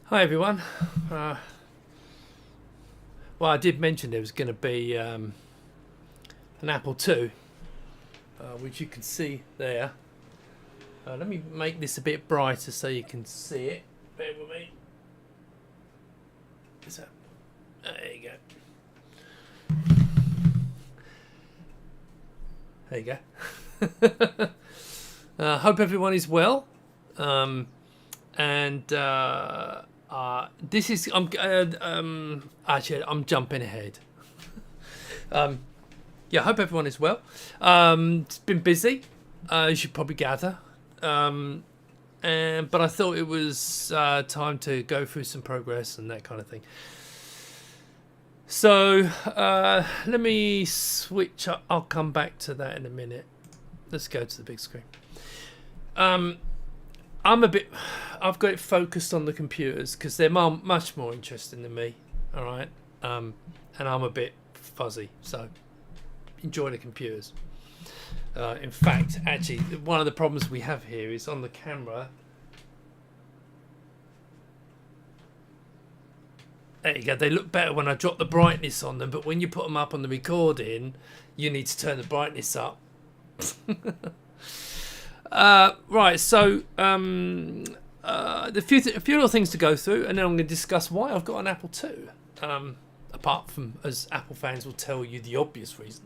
Hi everyone. Uh, well, I did mention there was going to be an Apple II, which you can see there. Let me make this a bit brighter so you can see it. Bear with me. Is that? There you go. There you go. Hope everyone is well. And this is actually I'm jumping ahead. Yeah, I hope everyone is well. It's been busy, as you probably gather. But I thought it was time to go through some progress and that kind of thing. So let me switch. I'll come back to that in a minute. Let's go to the big screen. I've got it focused on the computers because they're much more interesting than me. All right. And I'm a bit fuzzy, so enjoy the computers. In fact, actually, one of the problems we have here is on the camera. There you go. They look better when I drop the brightness on them, but when you put them up on the recording, you need to turn the brightness up. Right, so a few little things to go through, and then I'm going to discuss why I've got an Apple II. Apart from, as Apple fans will tell you, the obvious reason.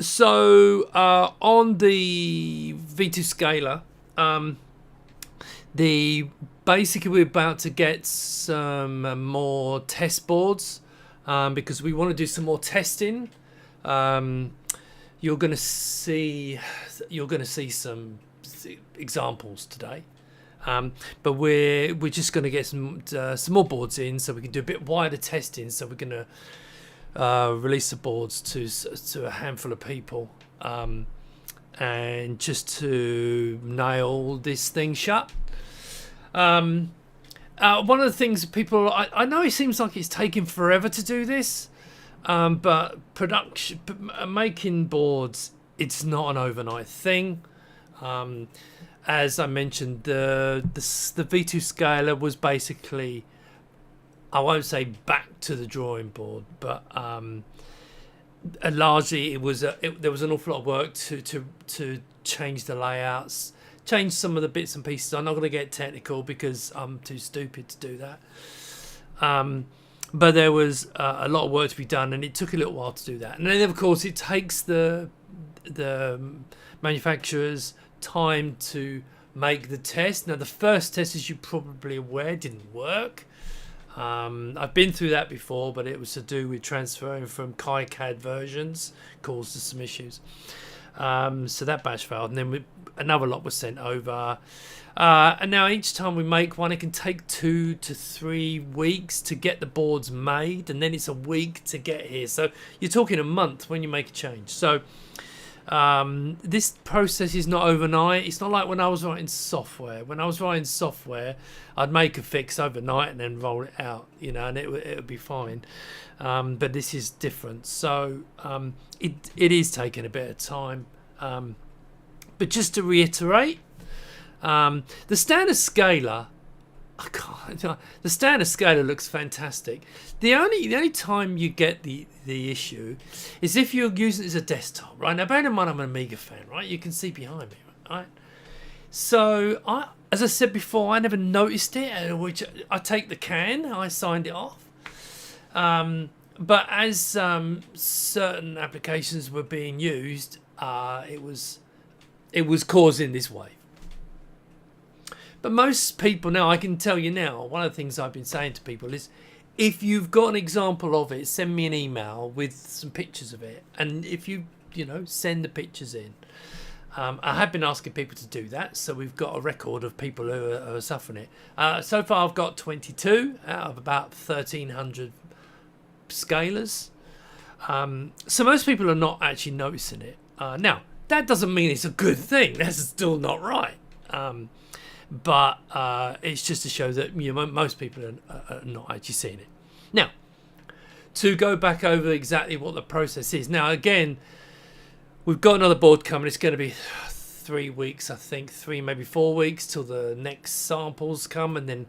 So on the V2 scaler, basically we're about to get some more test boards because we want to do some more testing. You're going to see some examples today, but we're just going to get some more boards in so we can do a bit wider testing. So we're going to release the boards to a handful of people, and just to nail this thing shut. One of the things people, I know it seems like it's taking forever to do this. But making boards, it's not an overnight thing. As I mentioned, the V2 scaler was basically, I won't say back to the drawing board, but largely there was an awful lot of work to change the layouts, change some of the bits and pieces. I'm not going to get technical because I'm too stupid to do that. But there was a lot of work to be done, and it took a little while to do that. And then, of course, it takes the manufacturers time to make the test. Now, the first test, as you're probably aware, didn't work. I've been through that before, but it was to do with transferring from KiCad versions, caused some issues. So that batch failed, and then another lot was sent over. And now each time we make one, it can take 2 to 3 weeks to get the boards made, and then it's a week to get here. So you're talking a month when you make a change. So this process is not overnight. It's not like when I was writing software. When I was writing software, I'd make a fix overnight and then roll it out, and it would be fine. But this is different. So it is taking a bit of time. But just to reiterate, the standard scaler, the standard scaler looks fantastic. The only time you get the issue is if you're using it as a desktop, right? Now, bear in mind, I'm an Amiga fan, right? You can see behind me, right? So, as I said before, I never noticed it. Which I take the can, I signed it off. But as certain applications were being used, it was causing this wave. But most people now, I can tell you now, one of the things I've been saying to people is, if you've got an example of it, send me an email with some pictures of it. And if you send the pictures in. I have been asking people to do that, so we've got a record of people who are suffering it. So far, I've got 22 out of about 1,300 scalers. So most people are not actually noticing it. Now, that doesn't mean it's a good thing. That's still not right. But it's just to show that most people are not actually seeing it. Now, to go back over exactly what the process is. Now, again, we've got another board coming. It's going to be 3 weeks, I think, 3 maybe 4 weeks till the next samples come, and then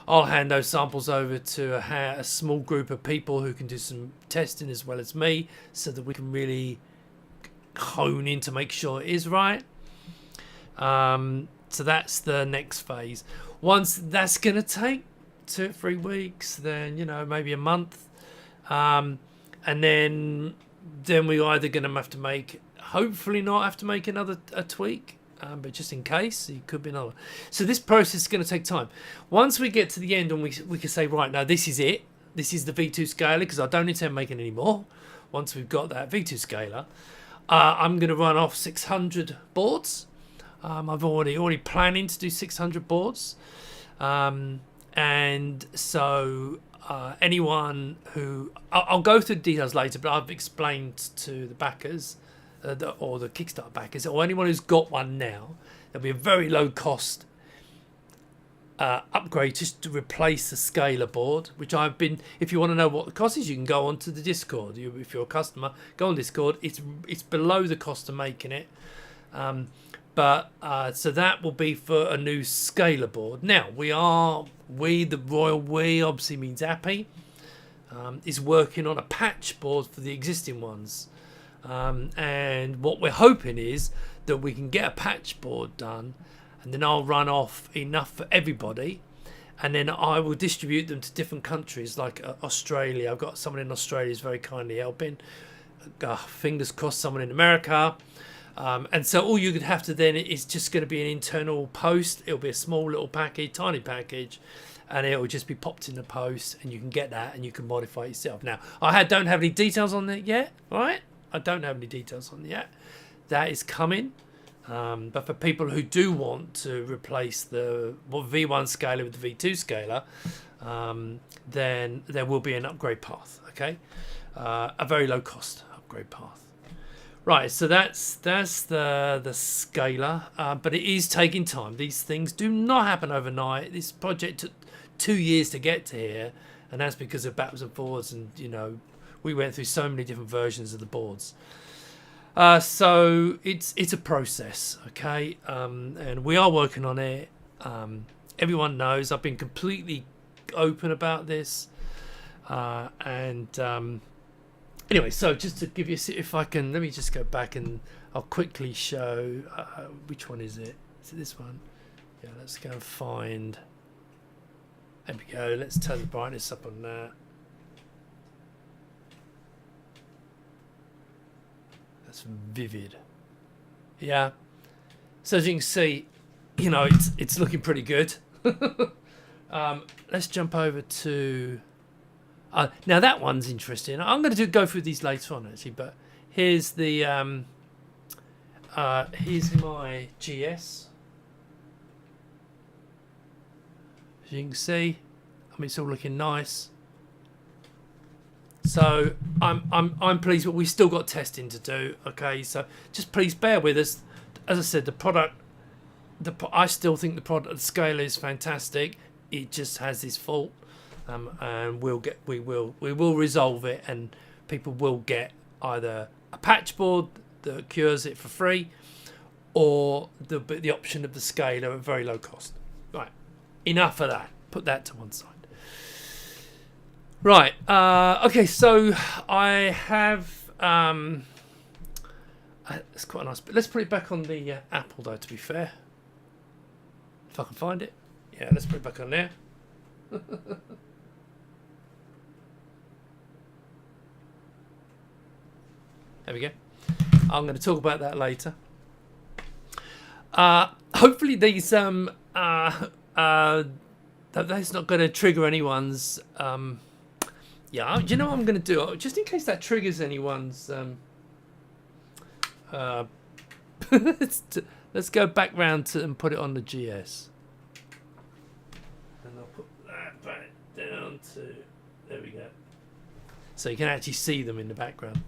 I'll hand those samples over to a small group of people who can do some testing as well as me, so that we can really hone in to make sure it is right. So that's the next phase. Once that's going to take 2 or 3 weeks, then, you know, maybe a month. And then we're either going to have to make, hopefully not have to make a tweak, but just in case, it could be another. So this process is going to take time. Once we get to the end and we can say, right, now this is it. This is the V2 scaler, because I don't intend making any more. Once we've got that V2 scaler, I'm going to run off 600 boards. I've already planning to do 600 boards. And so anyone who... I'll go through the details later, but I've explained to the backers, or the Kickstarter backers, or anyone who's got one now, there'll be a very low cost upgrade just to replace the scaler board, which I've been... If you want to know what the cost is, you can go onto the Discord. If you're a customer, go on Discord. It's below the cost of making it. So that will be for a new scaler board. Now, the royal we obviously means Appy, is working on a patch board for the existing ones. And what we're hoping is that we can get a patch board done, and then I'll run off enough for everybody, and then I will distribute them to different countries, like Australia. I've got someone in Australia who's very kindly helping. Fingers crossed, someone in America. And so all you could have to then is just going to be an internal post. It'll be a small little package, tiny package, and it will just be popped in the post, and you can get that and you can modify it yourself. Now, I don't have any details on it yet, right? I don't have any details on it yet. That is coming. But for people who do want to replace the V1 scaler with the V2 scaler, then there will be an upgrade path, okay? A very low cost upgrade path. Right, so that's the scaler, but it is taking time. These things do not happen overnight. This project took 2 years to get to here, and that's because of backwards and forwards, and, you know, we went through so many different versions of the boards. So it's a process, okay, and we are working on it. Everyone knows I've been completely open about this, anyway, so just to give you, if I can, let me just go back and I'll quickly show, which one is it? Is it this one? Yeah, let's go and find, there we go, let's turn the brightness up on that. That's vivid. Yeah. So as you can see, you know, it's looking pretty good. Let's jump over to... now that one's interesting. I'm going to go through these later on, actually, but here's the here's my GS. As you can see, I mean, it's all looking nice. So I'm pleased, but we've still got testing to do. Okay, so just please bear with us. As I said, the product, I still think the scaler is fantastic. It just has this fault. And we will resolve it, and people will get either a patch board that cures it for free, or the option of the scaler at very low cost. Right, enough of that. Put that to one side. Right. Okay. So I have. It's quite nice, but let's put it back on the Apple, though. To be fair, if I can find it, yeah, let's put it back on there. There we go. I'm going to talk about that later. Hopefully these that's not going to trigger anyone's yeah, you know what I'm going to do, just in case that triggers anyone's let's go back round to and put it on the GS, and I'll put that back down to, there we go, so you can actually see them in the background.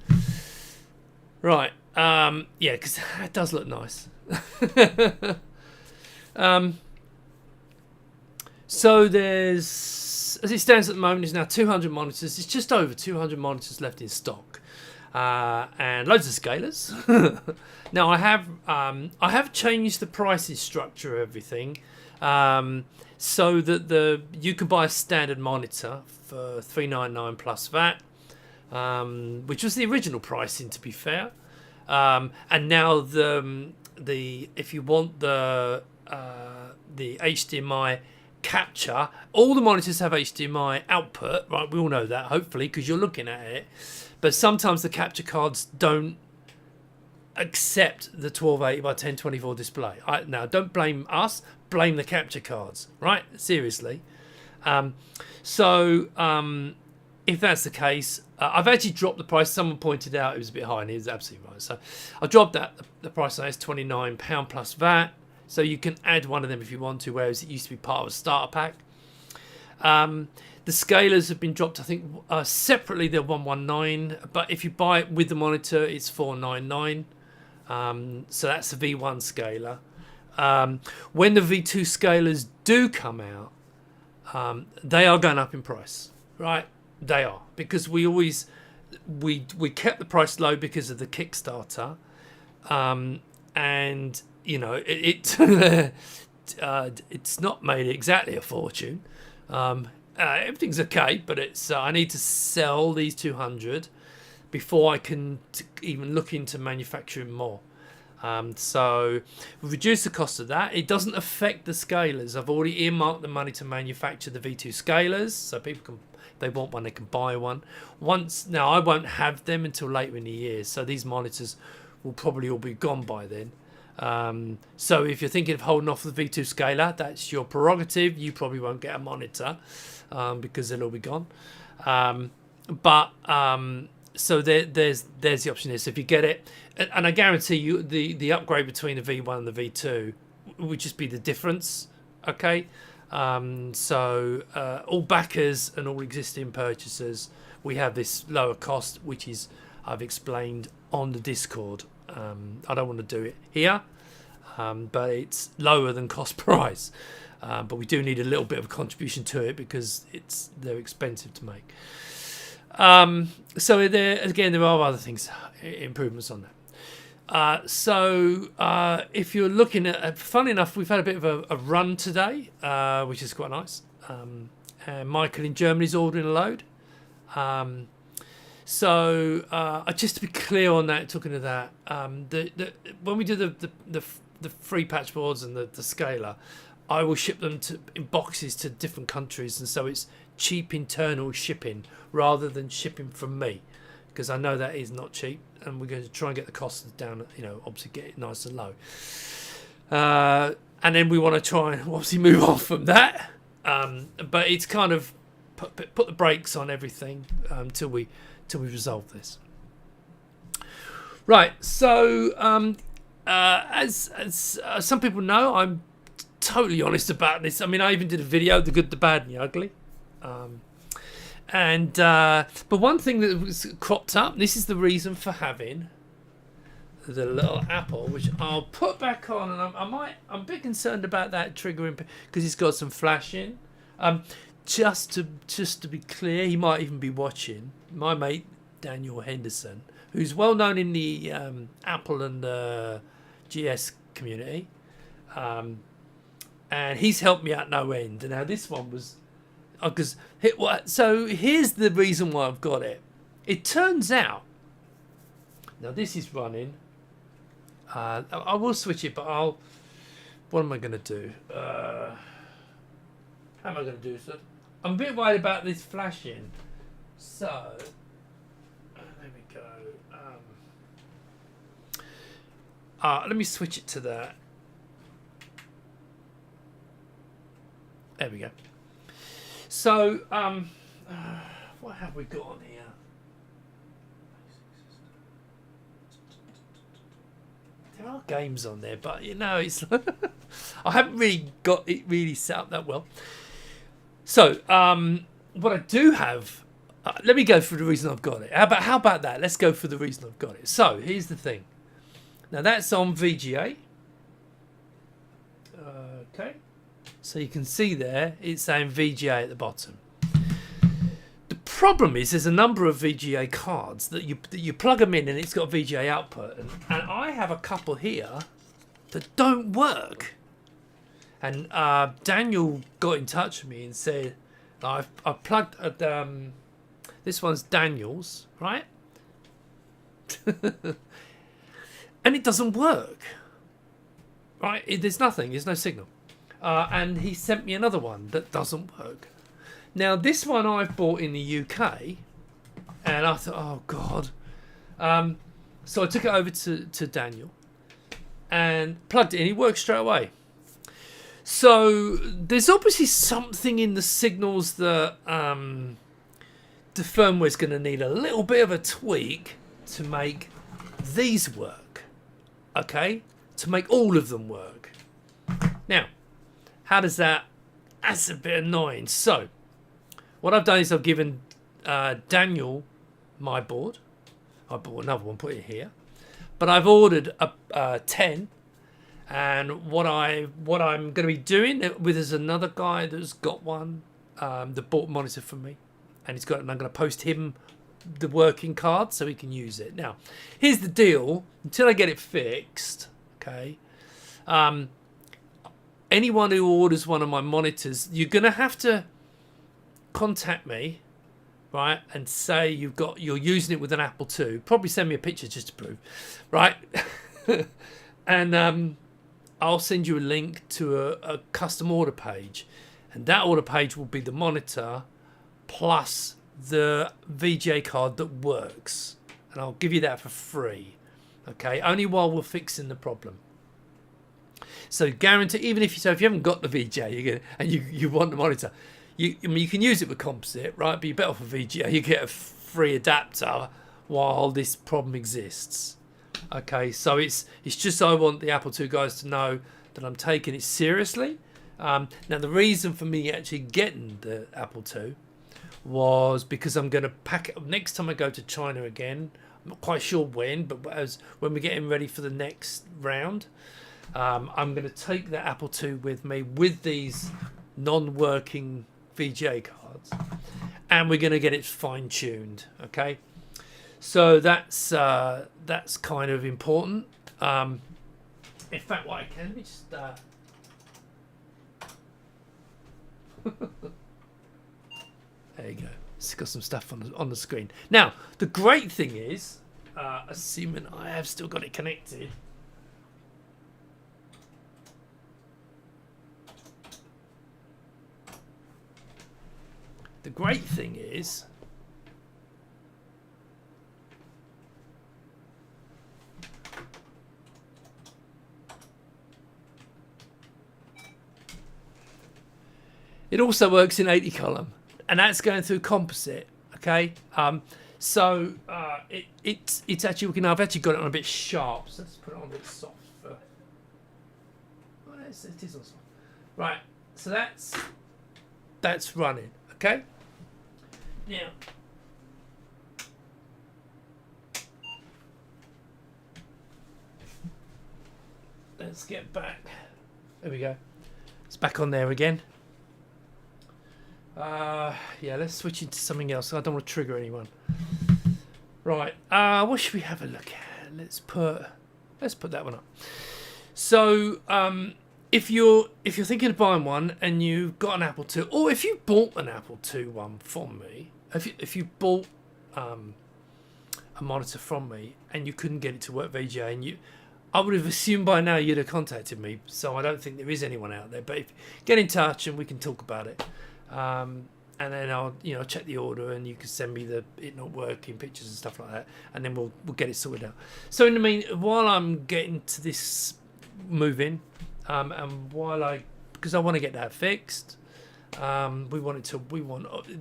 Right, yeah, because that does look nice. So there's, as it stands at the moment, there's now 200 monitors. It's just over 200 monitors left in stock. and loads of scalers. Now I have changed the pricing structure of everything, so that you can buy a standard monitor for $399 plus VAT, which was the original pricing, to be fair. And now if you want the HDMI capture, all the monitors have HDMI output, right? We all know that, hopefully, because you're looking at it. But sometimes the capture cards don't accept the 1280 by 1024 display. Now, don't blame us, blame the capture cards, right? Seriously. If that's the case, I've actually dropped the price. Someone pointed out it was a bit high, and he was absolutely right. So I dropped the price on it is £29 plus VAT. So you can add one of them if you want to, whereas it used to be part of a starter pack. The scalers have been dropped, I think, separately they're £119, but if you buy it with the monitor, it's £499. So that's the V1 scaler. When the V2 scalers do come out, they are going up in price, right? They are, because we kept the price low because of the Kickstarter, and you know it's not made exactly a fortune. Everything's okay, but it's I need to sell these 200 before I can even look into manufacturing more. So we've reduced the cost of that. It doesn't affect the scalers. I've already earmarked the money to manufacture the V2 scalers, so people can, if they want one, they can buy one. Now I won't have them until later in the year, so these monitors will probably all be gone by then. So if you're thinking of holding off the V2 scaler, that's your prerogative. You probably won't get a monitor because they'll all be gone. So there's the option here. So if you get it, and I guarantee you the upgrade between the V1 and the V2 would just be the difference. Okay, so all backers and all existing purchasers, we have this lower cost, which is I've explained on the Discord. I don't want to do it here, but it's lower than cost price. But we do need a little bit of a contribution to it because they're expensive to make. So there are other things, improvements on that. If you're looking at, funny enough, we've had a bit of a run today, which is quite nice. And Michael in Germany's ordering a load. Just to be clear on that, talking of that, when we do the free patch boards and the scaler, I will ship them in boxes to different countries, and so it's cheap internal shipping rather than shipping from me, because I know that is not cheap, and we're going to try and get the costs down. You know, obviously get it nice and low, and then we want to try and obviously move on from that. But it's kind of put the brakes on everything till we resolve this. Right. So as some people know, I'm totally honest about this. I mean, I even did a video, the good, the bad, and the ugly. But one thing that was cropped up, this is the reason for having the little Apple, which I'll put back on, and I'm a bit concerned about that triggering because it's got some flashing. Just to be clear, he might even be watching. My mate Daniel Henderson, who's well known in the Apple and GS community, and he's helped me out no end. And now this one was. So here's the reason why I've got it. It turns out, now this is running. I will switch it, but what am I going to do? How am I going to do so? I'm a bit worried about this flashing. So, there we go. Let me switch it to that. There we go. So, what have we got on here? There are games on there, but you know, it's I haven't really got it really set up that well. So, what I do have, let me go for the reason I've got it. How about that? Let's go for the reason I've got it. So, here's the thing. Now, that's on VGA. Okay. So you can see there, it's saying VGA at the bottom. The problem is there's a number of VGA cards that you plug them in and it's got VGA output, and I have a couple here that don't work. And Daniel got in touch with me and said, I've plugged this one's Daniel's, right? And it doesn't work, right? There's nothing, there's no signal. And he sent me another one that doesn't work. Now, this one I've bought in the UK, and I thought, oh, God. So I took it over to Daniel and plugged it in. It worked straight away. So there's obviously something in the signals that the firmware's going to need a little bit of a tweak to make these work, okay? To make all of them work. Now, how does that... That's a bit annoying. So, what I've done is I've given Daniel my board. I bought another one, put it here. But I've ordered a 10. And what I'm going to be doing with is another guy that's got one that bought a monitor from me. And he's got, and I'm going to post him the working card so he can use it. Now, here's the deal. Until I get it fixed, okay, anyone who orders one of my monitors, you're going to have to contact me, right, and say you're using it with an Apple II. Probably send me a picture just to prove, right? And I'll send you a link to a custom order page, and that order page will be the monitor plus the VGA card that works, and I'll give you that for free, okay? Only while we're fixing the problem. So guarantee, even if you haven't got the VGA, you want the monitor, I mean, you can use it with composite, right? But you're better off with VGA. You get a free adapter while this problem exists. Okay, so it's just I want the Apple II guys to know that I'm taking it seriously. Now the reason for me actually getting the Apple II was because I'm going to pack it up next time I go to China again. I'm not quite sure when, but when we're getting ready for the next round, I'm going to take the Apple II with me with these non-working VGA cards, and we're going to get it fine-tuned. Okay, so that's kind of important. In fact, what I can, let me just there you go. It's got some stuff on the screen. Now, the great thing is, assuming I have still got it connected, the great thing is it also works in 80 column, and that's going through composite. Okay, so it's actually working. I've actually got it on a bit sharp, so let's put it on a bit soft. Oh, it is on soft. Right, so that's running. Okay. Now, let's get back. There we go. It's back on there again. Yeah, let's switch into something else. I don't want to trigger anyone. Right. What should we have a look at? Let's put that one up. So, if you're thinking of buying one and you've got an Apple II, or if you bought an Apple II one from me, if you bought a monitor from me and you couldn't get it to work VGA, and I would have assumed by now you'd have contacted me. So I don't think there is anyone out there. But if get in touch and we can talk about it, and then I'll check the order and you can send me it not working pictures and stuff like that, and then we'll get it sorted out. So in the mean, while I'm getting to this moving. And because I want to get that fixed, the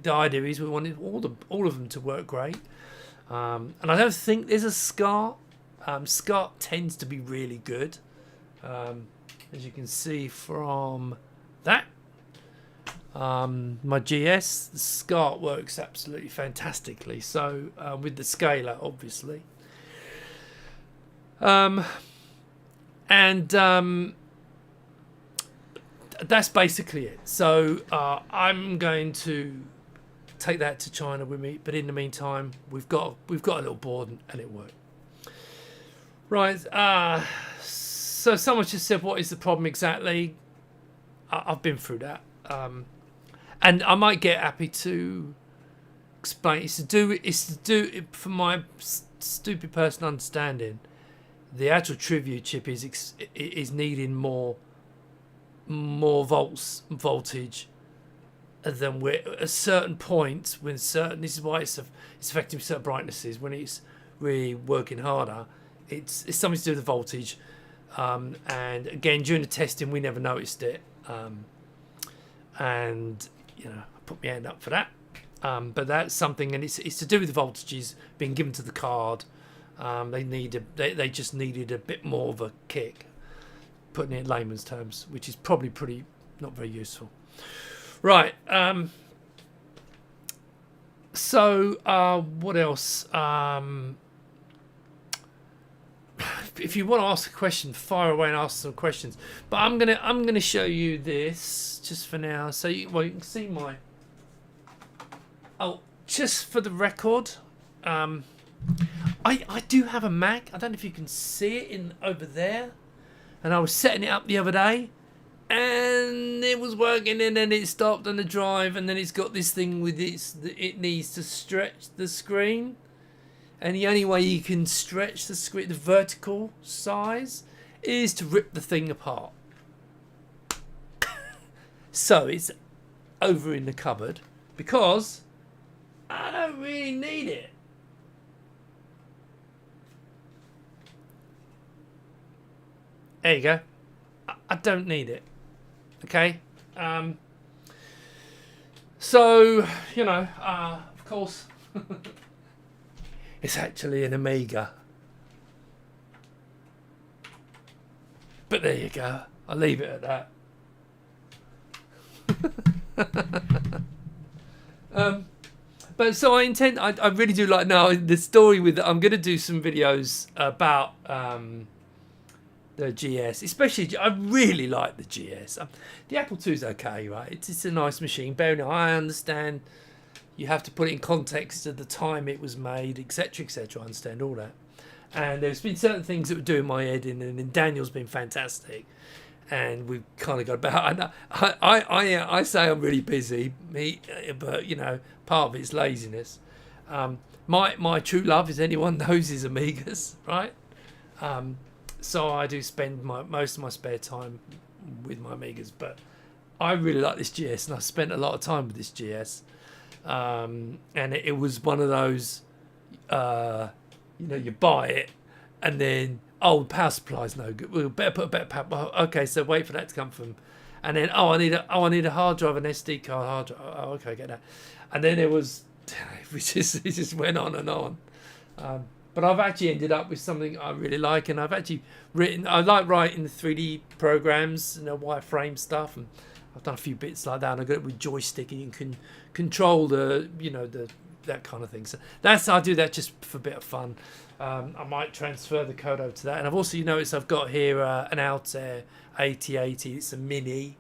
idea is we want all of them to work great, and I don't think there's a SCART. SCART tends to be really good, as you can see from that. My GS, the SCART works absolutely fantastically. So with the scaler, obviously, that's basically it. So I'm going to take that to China with me. But in the meantime, we've got a little board and it worked. Right. So someone just said, "What is the problem exactly?" I've been through that, and I might get happy to explain. It's to do for my stupid personal understanding. The actual trivia chip is needing more voltage than we're at a certain point when certain. This is why it's affecting certain brightnesses when it's really working harder. It's something to do with the voltage, and again during the testing we never noticed it, and I put my hand up for that. But that's something, and it's to do with the voltages being given to the card. They just needed a bit more of a kick, putting it in layman's terms, which is probably pretty not very useful. Right. So what else? If you want to ask a question, fire away and ask some questions. But I'm gonna show you this just for now, so you can see my. Oh, just for the record, I do have a Mac. I don't know if you can see it over there. And I was setting it up the other day, and it was working, and then it stopped on the drive, and then it's got this thing with it needs to stretch the screen, and the only way you can stretch the screen, the vertical size, is to rip the thing apart. So it's over in the cupboard because I don't really need it. There you go. I don't need it. Okay. So of course, it's actually an Amiga. But there you go. I'll leave it at that. But so I really do like now the story with. I'm going to do some videos about the GS, especially. I really like the GS. The Apple II's okay, right? It's a nice machine. Bear in mind, I understand you have to put it in context of the time it was made, etc., etc. I understand all that. And there's been certain things that were doing my head in, and then Daniel's been fantastic. And we've kind of got about. And I say I'm really busy, but part of it's laziness. My true love, as anyone knows, is Amigas, right? So I do spend most of my spare time with my Amigas, but I really like this GS, and I spent a lot of time with this GS. And it was one of those, you buy it, and then the power supply's no good. We'll better put a better power. Okay, so wait for that to come from, and then I need a hard drive, an SD card, hard drive. Oh, okay, get that. And then it just went on and on. But I've actually ended up with something I really like, and I've actually written. I like writing the 3D programs, wireframe stuff, and I've done a few bits like that. And I got it with joystick, and you can control that kind of thing. So I do that just for a bit of fun. I might transfer the code over to that, and I've also noticed I've got here an Altair 8080. It's a mini.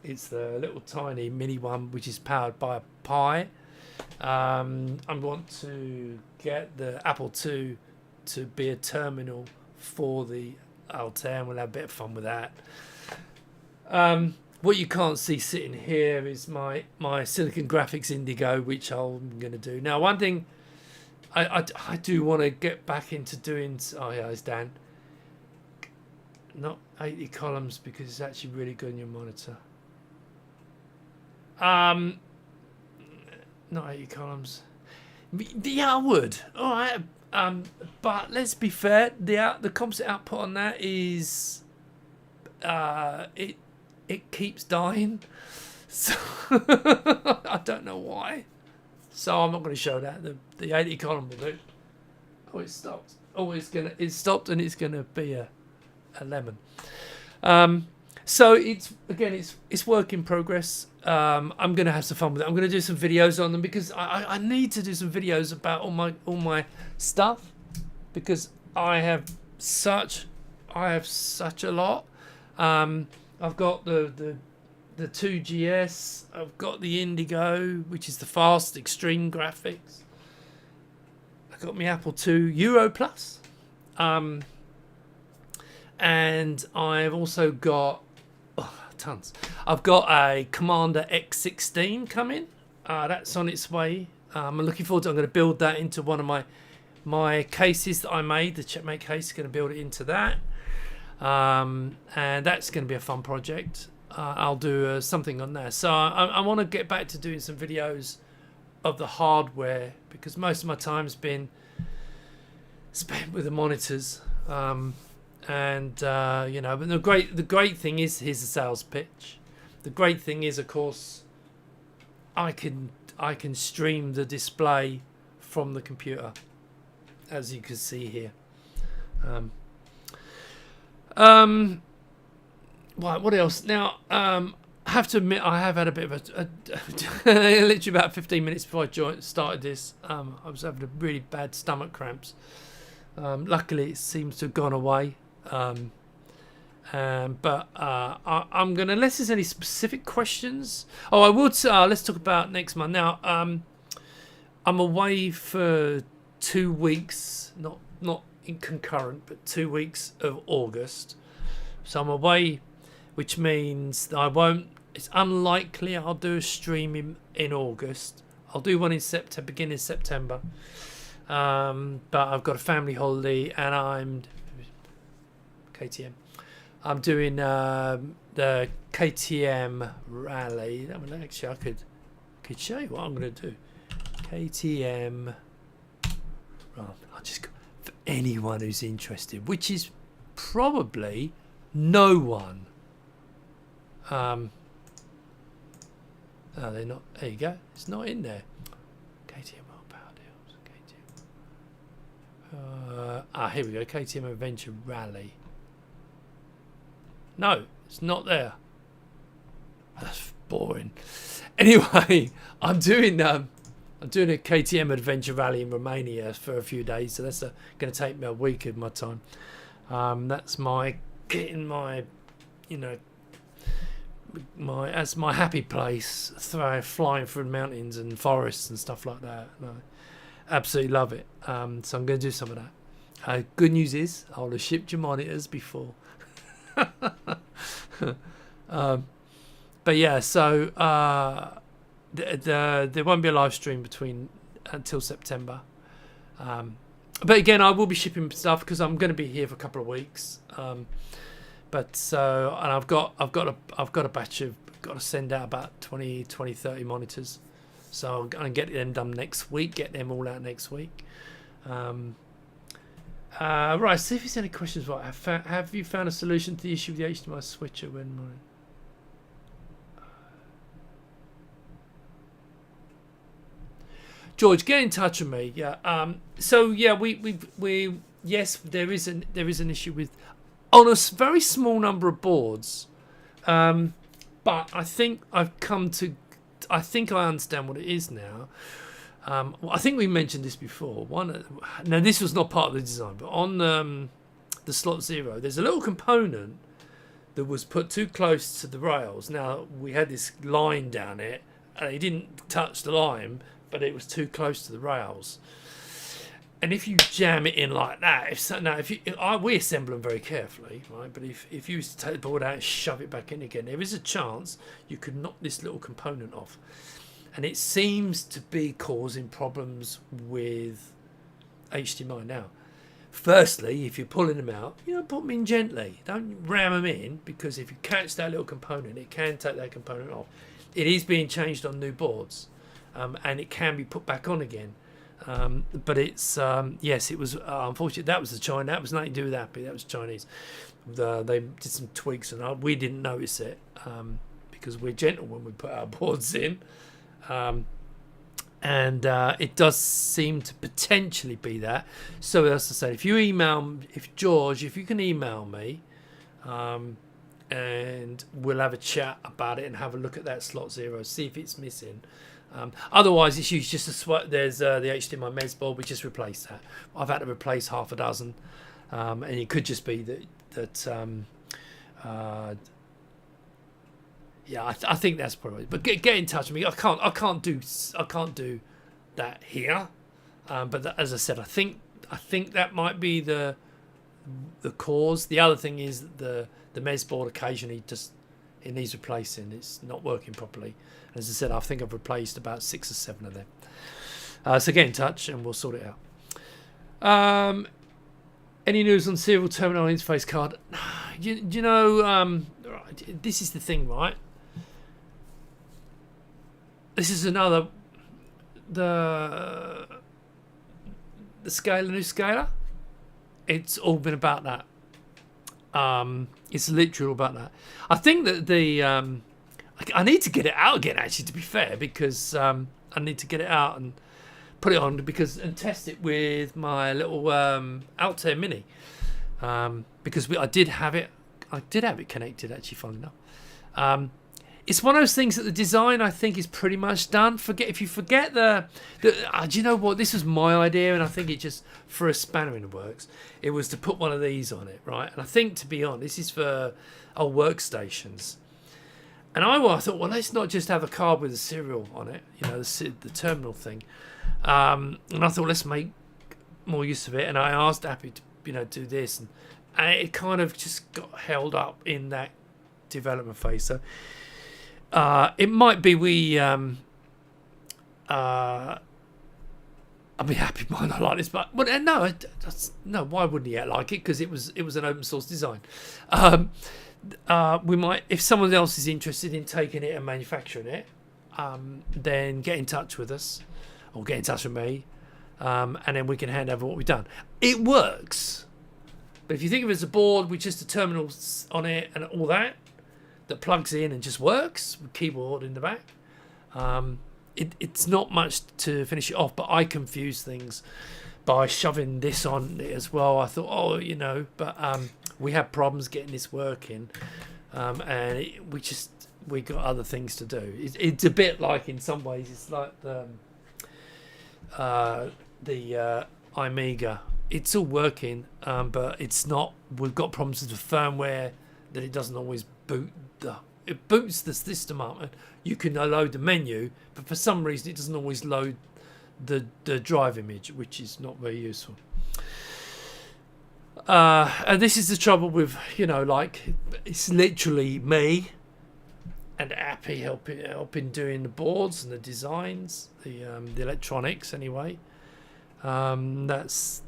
It's the little tiny mini one, which is powered by a Pi. I want to get the Apple II to be a terminal for the Altair, and we'll have a bit of fun with that. What you can't see sitting here is my Silicon Graphics Indigo, which I'm going to do. Now, one thing I do want to get back into doing. Oh yeah, it's Dan. Not 80 columns because it's actually really good in your monitor. Not 80 columns. Yeah, I would. All right. But let's be fair. The composite output on that is it keeps dying. So I don't know why. So I'm not going to show that. The 80 column will do. Oh, it stopped. Oh, it stopped, and it's gonna be a lemon. So it's work in progress. I'm gonna have some fun with it. I'm gonna do some videos on them because I need to do some videos about all my stuff, because I have such a lot. I've got the the 2GS. I've got the Indigo, which is the fast extreme graphics. I've got my Apple II Euro Plus. And I've also got tons. I've got a Commander X16 coming. That's on its way. I'm looking forward to. I'm going to build that into one of my cases that I made. The checkmate case. Going to build it into that. And that's going to be a fun project. I'll do something on that. So I want to get back to doing some videos of the hardware, because most of my time's been spent with the monitors. And you know, but the great thing is, here's the sales pitch. The great thing is, of course, I can stream the display from the computer, as you can see here. Right, what else? Now, I have to admit, I have had a bit of a literally about 15 minutes before I started this. I was having a really bad stomach cramps. Luckily, it seems to have gone away. But I'm gonna, unless there's any specific questions. Oh, I would. Let's talk about next month. Now, I'm away for 2 weeks, not in concurrent, but 2 weeks of August. So I'm away, which means I won't. It's unlikely I'll do a stream in August. I'll do one in September, beginning of September. But I've got a family holiday, and I'm KTM. I'm doing the KTM rally. I mean, actually, I could show you what I'm going to do. KTM. Right, I'll just, for anyone who's interested, which is probably no one. Oh, they're not. There you go. It's not in there. KTM power deals. KTM. Here we go. KTM Adventure Rally. No, it's not there. That's boring. Anyway, I'm doing a KTM Adventure Rally in Romania for a few days, so that's going to take me a week of my time. That's my getting my, you know, as my happy place, flying through mountains and forests and stuff like that. And I absolutely love it. So I'm going to do some of that. Good news is I'll have shipped your monitors before. But yeah, so there won't be a live stream until September. But again, I will be shipping stuff because I'm going to be here for a couple of weeks. But so, and I've got a batch of, got to send out about 20, 30 monitors. So I'm going to get them done next week. Get them all out next week. Right, see if there's any questions. Right, have you found a solution to the issue with the HDMI switcher when my... George, get in touch with me. Yeah. So yeah, we yes, there is an issue with on a very small number of boards. But I think I understand what it is now. I think we mentioned this before. Now this was not part of the design, but on the slot 0, there's a little component that was put too close to the rails. Now we had this line down it, and it didn't touch the line, but it was too close to the rails. And if you jam it in like that, we assemble them very carefully, right? But if you was to take the board out and shove it back in again, there is a chance you could knock this little component off. And it seems to be causing problems with HDMI now. Firstly, if you're pulling them out, put them in gently. Don't ram them in, because if you catch that little component, it can take that component off. It is being changed on new boards, and it can be put back on again. But it's yes, it was unfortunate. That was the China. That was nothing to do with Appy. That was Chinese. They did some tweaks, and we didn't notice it because we're gentle when we put our boards in. And it does seem to potentially be that. So as I said, if you can email me, and we'll have a chat about it and have a look at that slot 0, see if it's missing. Otherwise, it's used just there's the HDMI mez board. We just replaced that. I've had to replace half a dozen, and it could just be that Yeah, I think that's probably. But get in touch with me. I can't do that here. But as I said, I think that might be the cause. The other thing is the mez board occasionally just it needs replacing. It's not working properly. As I said, I think I've replaced about 6 or 7 of them. So get in touch and we'll sort it out. Any news on serial terminal interface card? You know, this is the thing, right? This is another the new scaler. It's all been about that. It's literal about that. I think that I need to get it out again. Actually, to be fair, because I need to get it out and put it on and test it with my little Altair Mini. Because I did have it connected. Actually, funnily enough. It's one of those things that the design I think is pretty much done. If you forget do you know what? This was my idea, and I think it just for a spanner in the works. It was to put one of these on it, right? And I think, to be honest, this is for old workstations. And I thought, well, let's not just have a card with a serial on it, you know, the terminal thing. And I thought, let's make more use of it. And I asked Appy to, you know, do this, and it kind of just got held up in that development phase. So. It might be I'd be happy might not like this, but no. Why wouldn't he like it? Because it was an open source design. We might, if someone else is interested in taking it and manufacturing it, then get in touch with us or get in touch with me, and then we can hand over what we've done. It works, but if you think of it as a board with just the terminals on it and all that plugs in and just works with keyboard in the back, it's not much to finish it off. But I confuse things by shoving this on it as well. I thought, but we had problems getting this working, and we got other things to do. It's a bit like, in some ways, it's like the iMega. It's all working, but it's not. We've got problems with the firmware that it doesn't always boot. It boots the system up, and you can load the menu, but for some reason it doesn't always load the drive image, which is not very useful. And this is the trouble with, it's literally me and Appy helping doing the boards and the designs, the electronics anyway. That's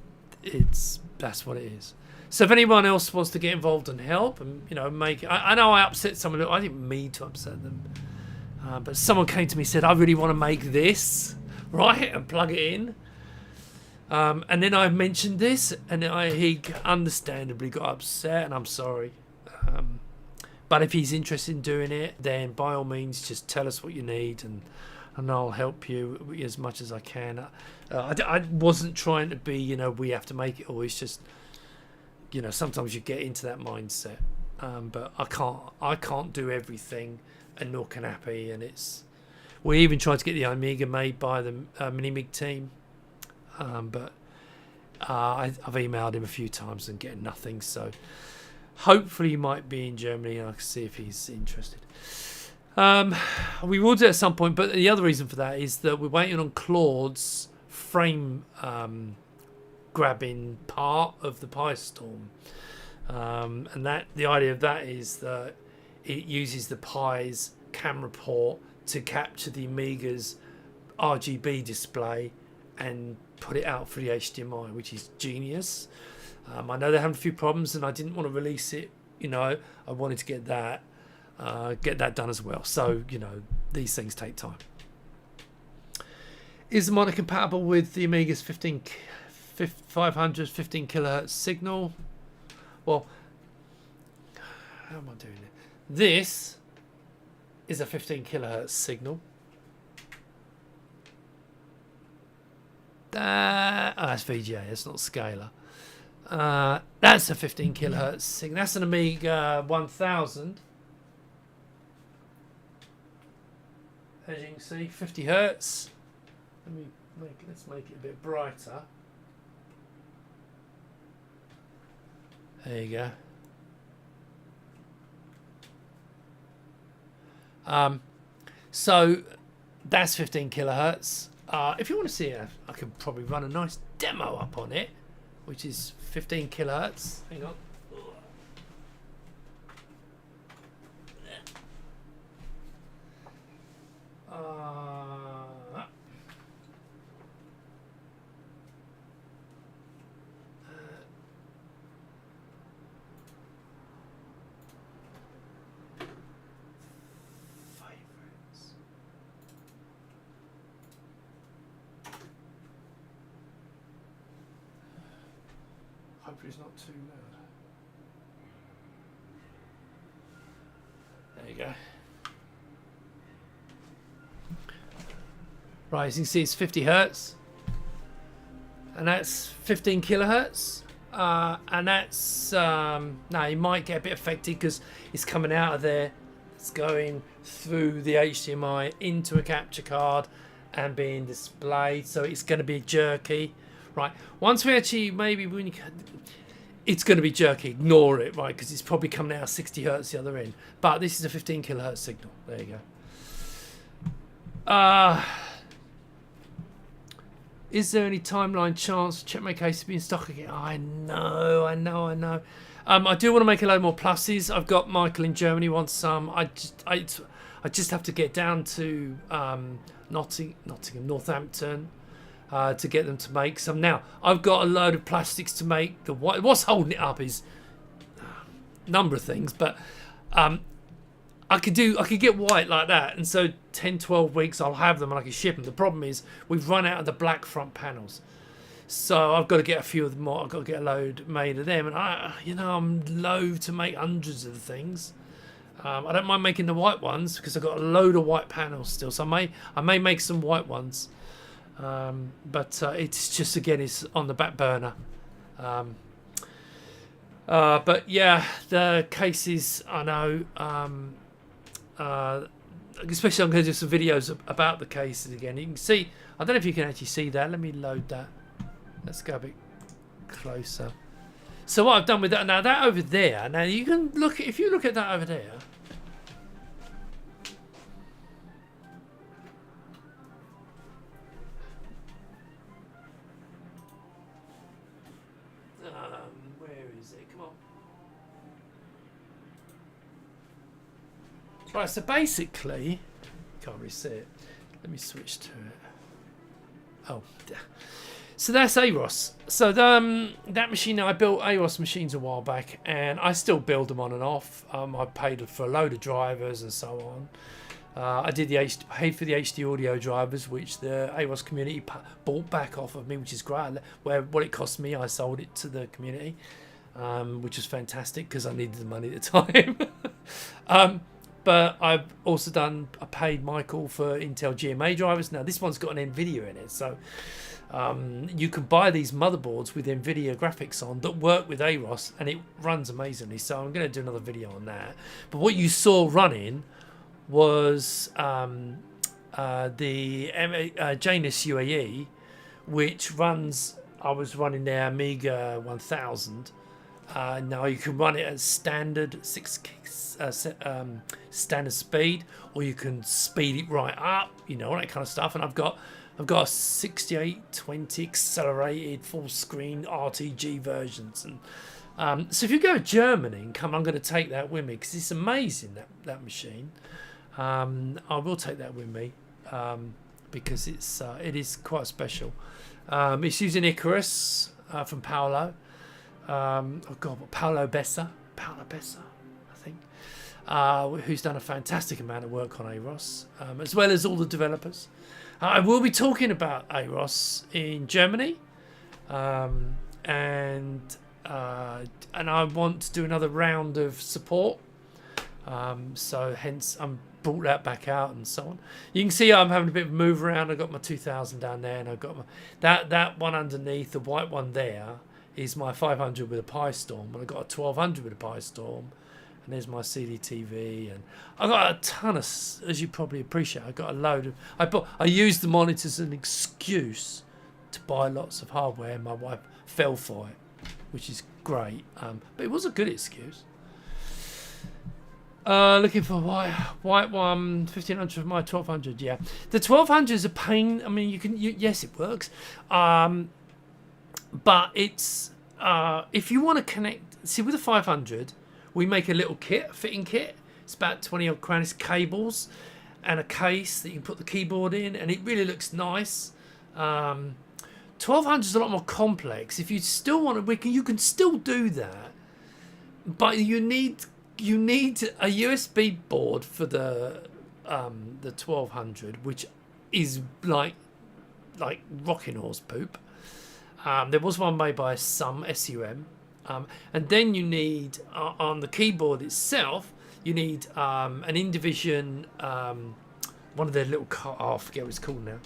what it is. So if anyone else wants to get involved and help and make it, I know I upset someone. I didn't mean to upset them, but someone came to me and said, I really want to make this, right, and plug it in. And then I mentioned this, and he understandably got upset, and I'm sorry. But if he's interested in doing it, then by all means just tell us what you need, and I'll help you as much as I can. I wasn't trying to be, we have to make it all. It's just, sometimes you get into that mindset, but I can't do everything, and nor can Appy. And we even tried to get the Omega made by the Minimig team, but I've emailed him a few times and getting nothing. So hopefully he might be in Germany, and I can see if he's interested. We will do it at some point, but the other reason for that is that we're waiting on Claude's frame grabbing part of the PiStorm, and that the idea of that is that it uses the Pi's camera port to capture the Amiga's RGB display and put it out for the HDMI, which is genius. I know they're having a few problems, and I didn't want to release it. I wanted to get that done as well. So these things take time. Is the monitor compatible with the Amiga's 500 15 kilohertz signal? Well, how am I doing it? This is a 15 kilohertz signal. That's VGA. It's not scalar. That's a 15 kilohertz signal. That's an Amiga 1000. As you can see, 50 hertz. Let's make it a bit brighter. There you go. So that's 15 kilohertz. If you want to see it, I can probably run a nice demo up on it, which is 15 kilohertz. Hang on. Hopefully it's not too loud. There you go. Right, as you can see, it's 50 hertz, and that's 15 kilohertz. And that's now you might get a bit affected because it's coming out of there. It's going through the HDMI into a capture card and being displayed, so it's going to be jerky. Right, once we actually it's going to be jerky. Ignore it, right? Because it's probably coming out of 60 hertz the other end. But this is a 15 kilohertz signal. There you go. Is there any timeline chance Checkmate case to be in stock again? I know. I do want to make a load more pluses. I've got Michael in Germany wants some. I just have to get down to Northampton. To get them to make some. Now I've got a load of plastics to make the white. What's holding it up is a number of things, but I could get white like that, and so 10-12 weeks I'll have them and I can ship them. The problem is we've run out of the black front panels, so I've got to get a few of them more. I've got to get a load made of them, and I'm loath to make hundreds of things. I don't mind making the white ones because I've got a load of white panels still, so I may make some white ones. But it's just, again, it's on the back burner. But yeah, the cases, I know, especially I'm going to do some videos about the cases again. You can see, I don't know if you can actually see that. Let me load that. Let's go a bit closer. So what I've done with that, now that over there, now you can look, if you look at that over there, right, so basically, can't really see it. Let me switch to it. Oh, so that's AROS. So that machine, I built AROS machines a while back, and I still build them on and off. I paid for a load of drivers and so on. I paid for the HD audio drivers, which the AROS community bought back off of me, which is great. What it cost me, I sold it to the community, which was fantastic because I needed the money at the time. But I've also I paid Michael for Intel GMA drivers. Now this one's got an NVIDIA in it, so you can buy these motherboards with NVIDIA graphics on that work with AROS, and it runs amazingly. So I'm going to do another video on that. But what you saw running was the Janus UAE, which runs. I was running their Amiga 1000. Now you can run it at standard standard speed, or you can speed it right up, all that kind of stuff. And I've got a 6820 accelerated full screen RTG versions, and so if you go to Germany, I'm going to take that with me because it's amazing, that machine. I will take that with me because it is quite special. It's using Icarus from Paolo. Paolo Bessa, I think, who's done a fantastic amount of work on AROS, as well as all the developers. I will be talking about AROS in Germany, and I want to do another round of support. So hence I'm brought that back out and so on. You can see I'm having a bit of a move around. I've got my 2000 down there, and I've got that one underneath, the white one there, is my 500 with a Pi Storm, and I've got a 1200 with a Pi Storm, and there's my CDTV, and I've got a ton of, as you probably appreciate, I've got a load of, I used the monitors as an excuse to buy lots of hardware, and my wife fell for it, which is great, but it was a good excuse. Looking for white one, 1500 for my 1200. Yeah, the 1200 is a pain. I mean, yes, it works, but it's if you want to connect. See, with the 500, we make a little fitting kit. It's about 20 odd grand. It's cables and a case that you can put the keyboard in, and it really looks nice. 1200 is a lot more complex. If you still want to, you can still do that, but you need a USB board for the 1200, which is like rocking horse poop. There was one made by SUM, and then you need on the keyboard itself, you need an Indivision, one of their little I forget what it's called now.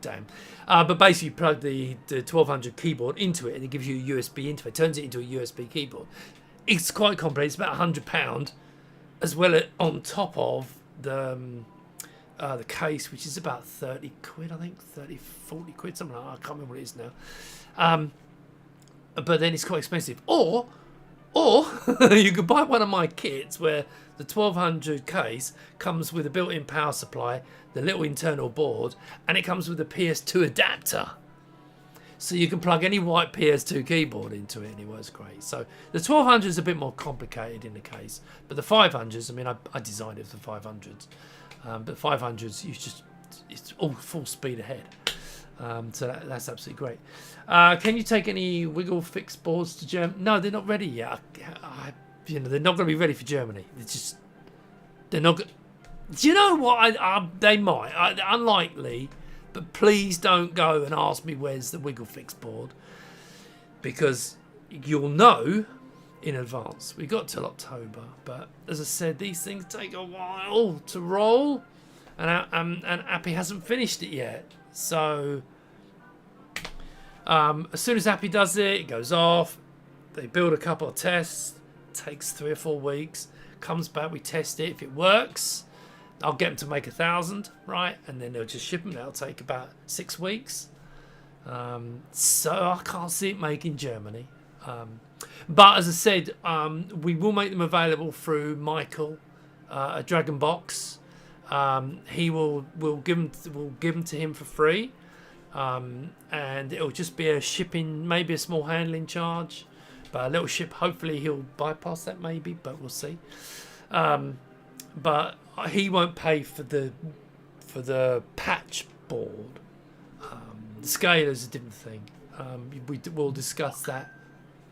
Damn. But basically you plug the 1200 keyboard into it and it gives you a USB into it, turns it into a USB keyboard. It's quite complex. It's about £100 as well on top of the case, which is about 30 quid, I think, 40 quid, something like that. I can't remember what it is now. But then it's quite expensive. Or you could buy one of my kits where the 1200 case comes with a built-in power supply, the little internal board, and it comes with a PS2 adapter. So you can plug any white PS2 keyboard into it and it works great. So the 1200 is a bit more complicated in the case. But the 500s, I mean, I designed it for the 500s. But 500s, it's all full speed ahead. So that's absolutely great. Can you take any Wiggle Fix boards to Germany? No, they're not ready yet. They're not going to be ready for Germany. They're not. Do you know what? They might. Unlikely. But please don't go and ask me where's the Wiggle Fix board, because you'll know in advance. We got till October, but as I said, these things take a while to roll, and Appy hasn't finished it yet. So as soon as Appy does it, it goes off. They build a couple of tests. Takes 3 or 4 weeks. Comes back, we test it. If it works, I'll get them to make 1,000, right? And then they'll just ship them. That'll take about 6 weeks. So I can't see it making Germany. But as I said, we will make them available through Michael, a Dragon Box. We'll give them to him for free, and it'll just be a shipping, maybe a small handling charge, but a little ship. Hopefully he'll bypass that, maybe, but we'll see. But he won't pay for the patch board. The scale is a different thing. We'll discuss that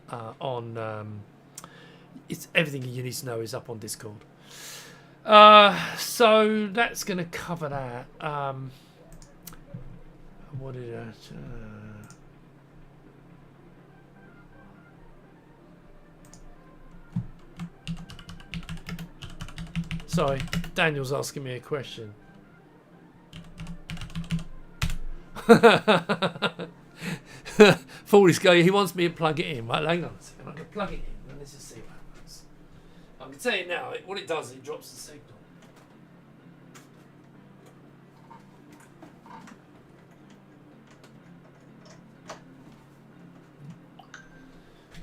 on. It's everything you need to know is up on Discord. So that's going to cover that. What did I? Sorry, Daniel's asking me a question. Forty's going. He wants me to plug it in. Right, hang on a second. I'm going to plug it in and let's just see what happens. I can tell you now. What it does, it drops the signal.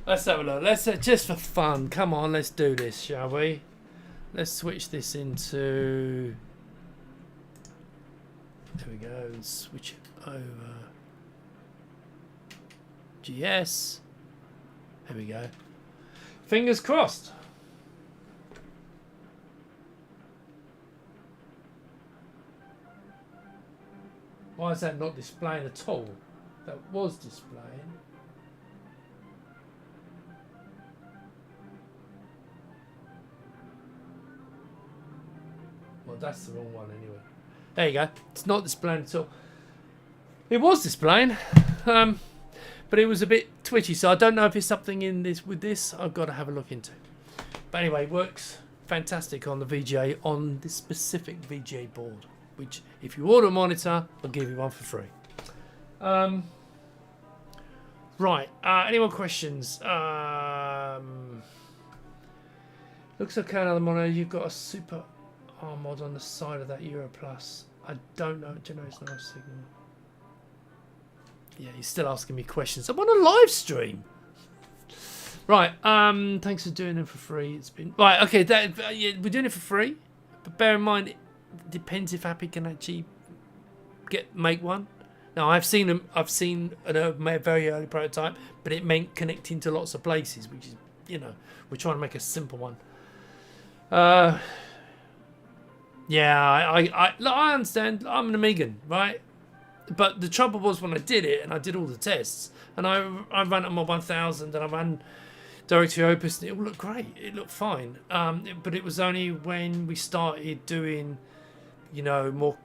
Let's have a look. Let's just for fun. Come on, let's do this, shall we? Let's switch this into. There we go. And switch it over. GS. There we go. Fingers crossed. Why is that not displaying at all? That was displaying. Well, that's the wrong one anyway. There you go. It's not displaying at all. It was displaying, but it was a bit twitchy, so I don't know if it's something in this with this. I've got to have a look into. But anyway, it works fantastic on the VGA, on this specific VGA board, which if you order a monitor, I'll give you one for free. Right. Any more questions? Looks okay. Another monitor. You've got a super mod on the side of that Euro Plus. I don't know. Generates no signal. Yeah, he's still asking me questions. I'm on a live stream. Right. Thanks for doing it for free. It's been right. Okay. Yeah, we're doing it for free, but bear in mind, it depends if Happy can actually make one. Now I've seen them. I've seen a very early prototype, but it meant connecting to lots of places, which is, we're trying to make a simple one. Yeah, I understand. I'm an Amigan, right? But the trouble was when I did it, and I did all the tests, and I ran it on my 1000, and I ran Directory Opus, and it all looked great. It looked fine. But it was only when we started doing, more,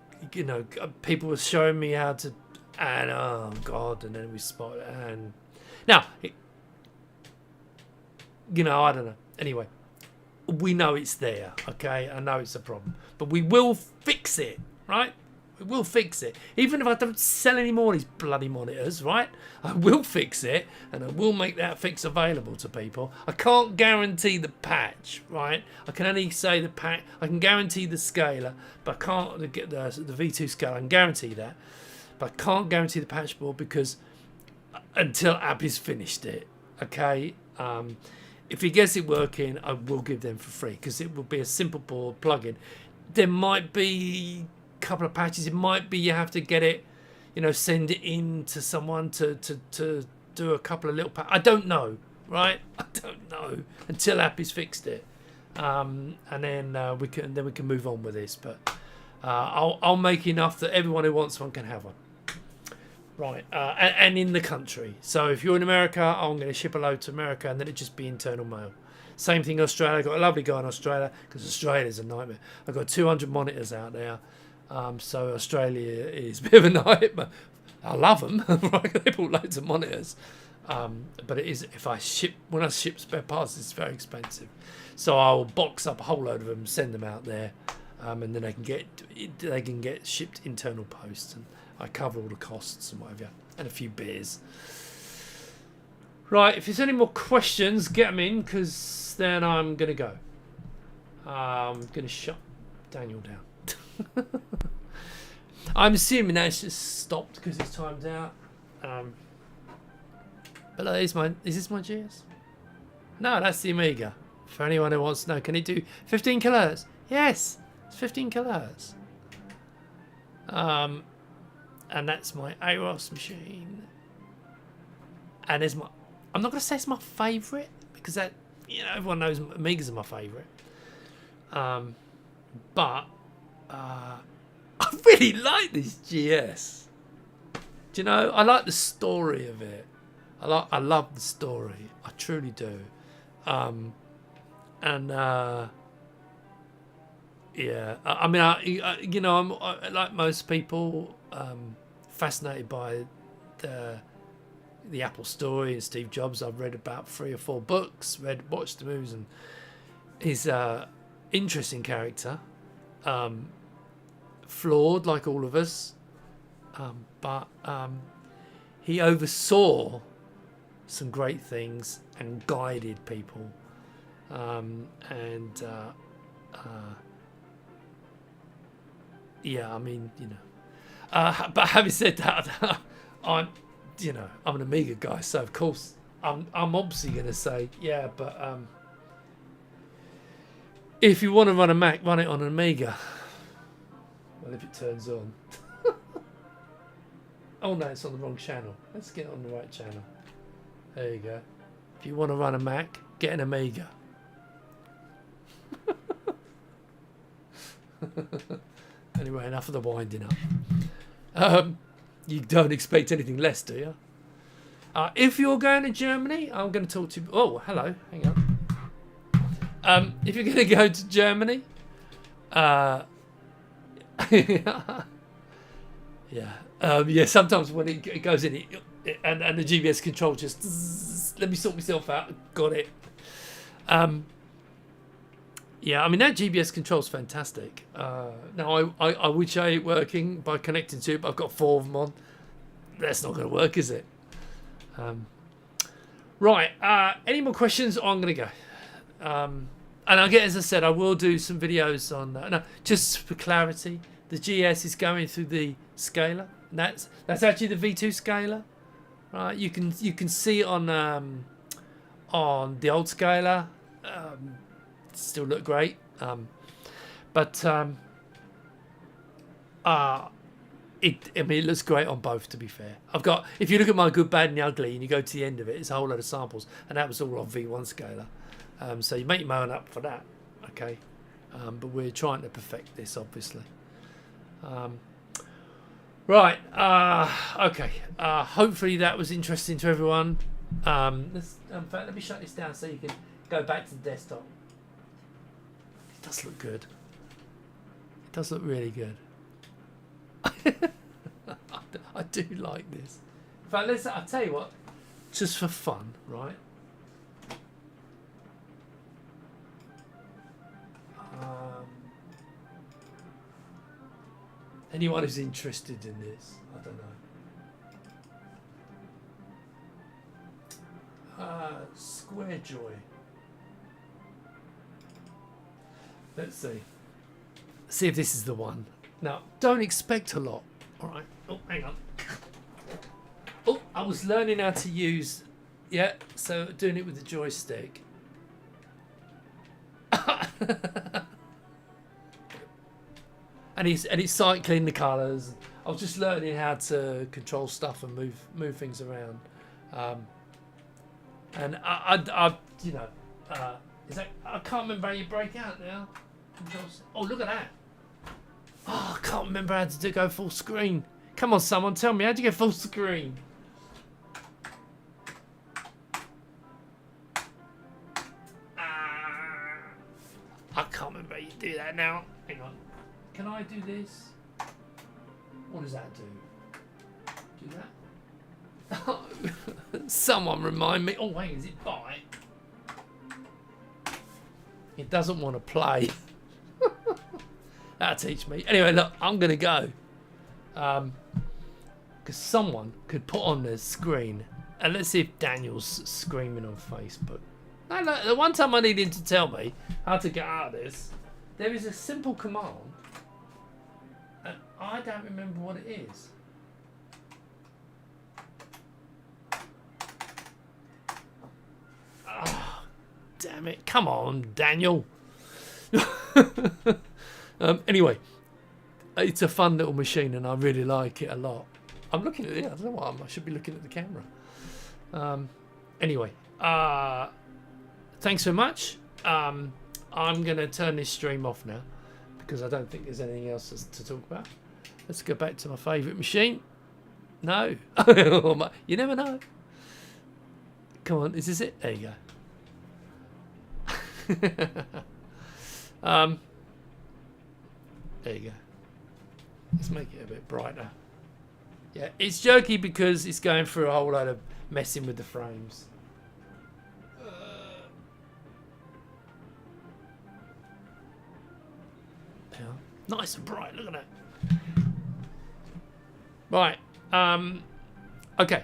people were showing me how to, and oh god, and then we spotted, and now, I don't know. Anyway, we know it's there. Okay, I know it's a problem, but we will fix it, right? We will fix it. Even if I don't sell any more of these bloody monitors, right? I will fix it, and I will make that fix available to people. I can't guarantee the patch, right? I can only say the patch. I can guarantee the scaler, but I can't get the V2 scaler. I can guarantee that, but I can't guarantee the patch board because until Abby's finished it, okay? If he gets it working, I will give them for free because it will be a simple board plug-in. There might be couple of patches. It might be you have to get it, send it in to someone to do a couple of little I don't know, right? I don't know until Appy's fixed it, and then we can move on with this. But I'll make enough that everyone who wants one can have one, right? And in the country. So if you're in America, I'm going to ship a load to America, and then it just be internal mail. Same thing Australia. I've got a lovely guy in Australia because Australia's a nightmare. I've got 200 monitors out there. So Australia is a bit of a nightmare. I love them. They bought loads of monitors, but it is when I ship spare parts, it's very expensive. So I'll box up a whole load of them, send them out there, and then they can get shipped internal post, and I cover all the costs and whatever, and a few beers. Right, if there's any more questions, get them in, because then I'm gonna go. I'm gonna shut Daniel down. I'm assuming that's just stopped because it's timed out. But is this my GS? No, that's the Amiga. For anyone who wants to know, can it do 15 kilohertz? Yes, it's 15 kilohertz. And that's my AROS machine. And there's I'm not gonna say it's my favourite because that everyone knows Amigas are my favourite. But I really like this GS. Do you know? I like the story of it. I love the story. I truly do. Yeah. I mean, I'm like most people, fascinated by the Apple story and Steve Jobs. I've read about 3 or 4 books, watched the movies, and he's interesting character. Flawed like all of us, but he oversaw some great things and guided people, yeah, I mean, but having said that, I'm an Amiga guy, so of course I'm obviously going to say yeah, but if you want to run a Mac, run it on an Amiga. Well, if it turns on. Oh no, it's on the wrong channel. Let's get it on the right channel. There you go. If you want to run a Mac, get an Amiga. Anyway, enough of the winding up. You don't expect anything less, do you? If you're going to Germany, I'm going to talk to you. Oh, hello. Hang on. If you're going to go to Germany, yeah. Sometimes when it goes in, and the GPS control just let me sort myself out. Got it. Yeah, I mean that GPS control's fantastic. Now I would say it working by connecting to it, but I've got 4 of them on. That's not going to work, is it? Right. Any more questions? Oh, I'm going to go. And as I said, I will do some videos on that. No, just for clarity, the GS is going through the scaler. That's actually the V2 scaler, right? You can see it on on the old scaler. Still look great. But it looks great on both, to be fair. I've got, if you look at my good, bad and the ugly and you go to the end of it, it's a whole load of samples, and that was all on V1 scaler. So you make your own up for that, okay? But we're trying to perfect this, obviously. Right, okay. Hopefully that was interesting to everyone. In fact, let me shut this down so you can go back to the desktop. It does look good. It does look really good. I do like this. In fact, I'll tell you what, just for fun, right? Anyone who's interested in this, I don't know. Square Joy. Let's see. See if this is the one. Now, don't expect a lot. All right. Oh, hang on. Oh, I was learning how to use. Yeah, so doing it with the joystick. And he's cycling the colours. I was just learning how to control stuff and move things around. And I you know, is that, I can't remember how you break out now. Oh, look at that. Oh, I can't remember how to go full screen. Come on, someone, tell me, how do you get full screen? I can't remember how you do that now. Hang on. Can I do this? What does that do? Do that? Someone remind me. Oh, wait, is it by? It doesn't want to play. That'll teach me. Anyway, look, I'm going to go. Because someone could put on the screen. And let's see if Daniel's screaming on Facebook. No, look, the one time I need him to tell me how to get out of this, there is a simple command. And I don't remember what it is. Oh, damn it. Come on, Daniel. Anyway, it's a fun little machine and I really like it a lot. I'm looking at it. I don't know why I should be looking at the camera. Anyway, thanks so much. I'm going to turn this stream off now because I don't think there's anything else to talk about. Let's go back to my favourite machine. No. You never know. Come on, is this it? There you go. There you go. Let's make it a bit brighter. Yeah, it's jerky because it's going through a whole load of messing with the frames. Yeah. Nice and bright, look at that. Right. Okay.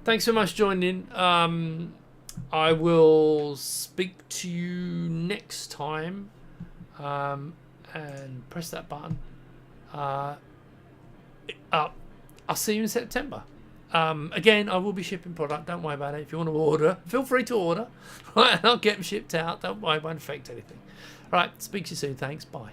Thanks so much for joining. I will speak to you next time. And press that button. I'll see you in September. Again, I will be shipping product. Don't worry about it. If you want to order, feel free to order. Right, I'll get them shipped out. Don't worry, it won't affect anything. Right, speak to you soon. Thanks. Bye.